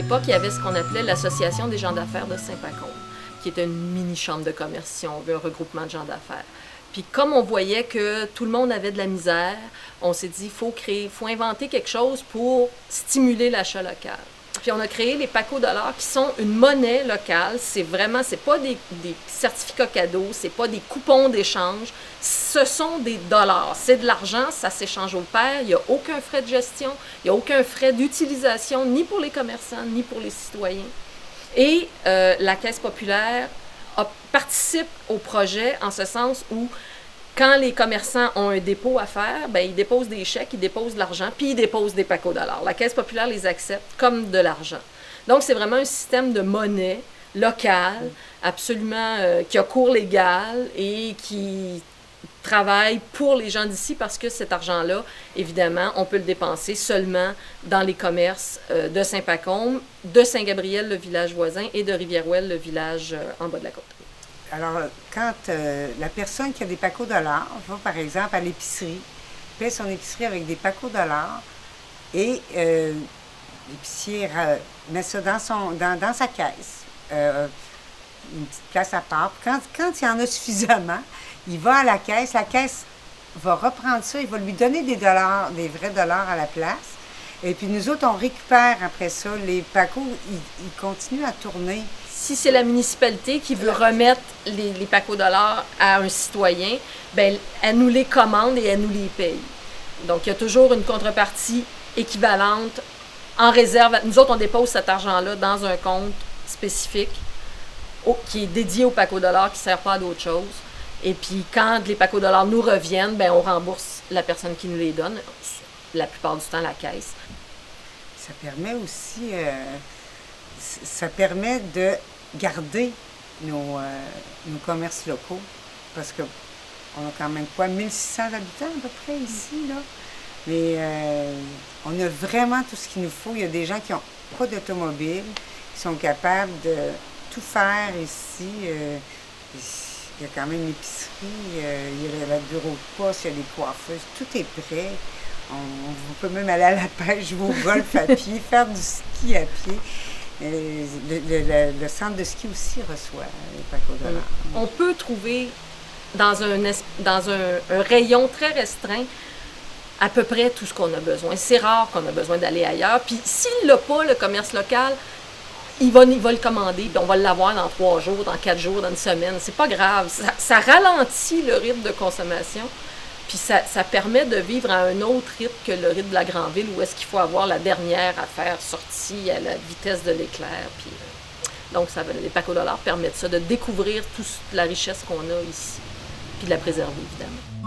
l'époque, il y avait ce qu'on appelait l'Association des gens d'affaires de Saint-Pacôme, qui était une mini-chambre de commerce, si on veut, un regroupement de gens d'affaires. Puis comme on voyait que tout le monde avait de la misère, on s'est dit, il faut inventer quelque chose pour stimuler l'achat local. Puis on a créé les Paco-Dollars, qui sont une monnaie locale. C'est pas des certificats cadeaux, c'est pas des coupons d'échange. Ce sont des dollars. C'est de l'argent, ça s'échange au pair. Il n'y a aucun frais de gestion, il n'y a aucun frais d'utilisation, ni pour les commerçants, ni pour les citoyens. Et la Caisse populaire participe au projet en ce sens où quand les commerçants ont un dépôt à faire, bien, ils déposent des chèques, ils déposent de l'argent, puis ils déposent des Paco-Dollars. La Caisse populaire les accepte comme de l'argent. Donc, c'est vraiment un système de monnaie locale, absolument, qui a cours légal et qui travaille pour les gens d'ici parce que cet argent-là, évidemment, on peut le dépenser seulement dans les commerces de Saint-Pacôme, de Saint-Gabriel, le village voisin, et de Rivière-Ouelle, le village en bas de la côte. Alors, quand la personne qui a des Paco-Dollars va, par exemple, à l'épicerie, paie son épicerie avec des Paco-Dollars et l'épicier met ça dans sa caisse, une petite place à part. Quand il y en a suffisamment, il va à la caisse va reprendre ça, il va lui donner des dollars, des vrais dollars à la place. Et puis nous autres, on récupère après ça, les Pacos, ils continuent à tourner. Si c'est la municipalité qui veut remettre les Paco-Dollars à un citoyen, bien, elle nous les commande et elle nous les paye. Donc, il y a toujours une contrepartie équivalente en réserve. Nous autres, on dépose cet argent-là dans un compte spécifique qui est dédié aux Paco-Dollars, qui ne sert pas à d'autre chose. Et puis, quand les Paco-Dollars nous reviennent, bien, on rembourse la personne qui nous les donne, la plupart du temps la caisse. Ça permet aussi, ça permet de garder nos commerces locaux, parce qu'on a quand même quoi, 1600 habitants à peu près ici, là. Mais on a vraiment tout ce qu'il nous faut. Il y a des gens qui n'ont pas d'automobile, qui sont capables de tout faire ici. Il y a quand même l'épicerie, il y a le bureau de poste, il y a des coiffeuses, tout est prêt. On peut même aller à la pêche, jouer au golf à pied, faire du ski à pied. Le centre de ski aussi reçoit les Paco-Dollars. On peut trouver dans un rayon très restreint à peu près tout ce qu'on a besoin. C'est rare qu'on a besoin d'aller ailleurs. Puis s'il l'a pas, le commerce local, il va le commander, puis on va l'avoir dans 3 jours, dans 4 jours, dans une semaine. C'est pas grave. Ça ralentit le rythme de consommation, puis ça permet de vivre à un autre rythme que le rythme de la grande ville, où est-ce qu'il faut avoir la dernière affaire sortie à la vitesse de l'éclair. Puis, donc, les Paco-Dollars permettent ça, de découvrir toute la richesse qu'on a ici, puis de la préserver, évidemment.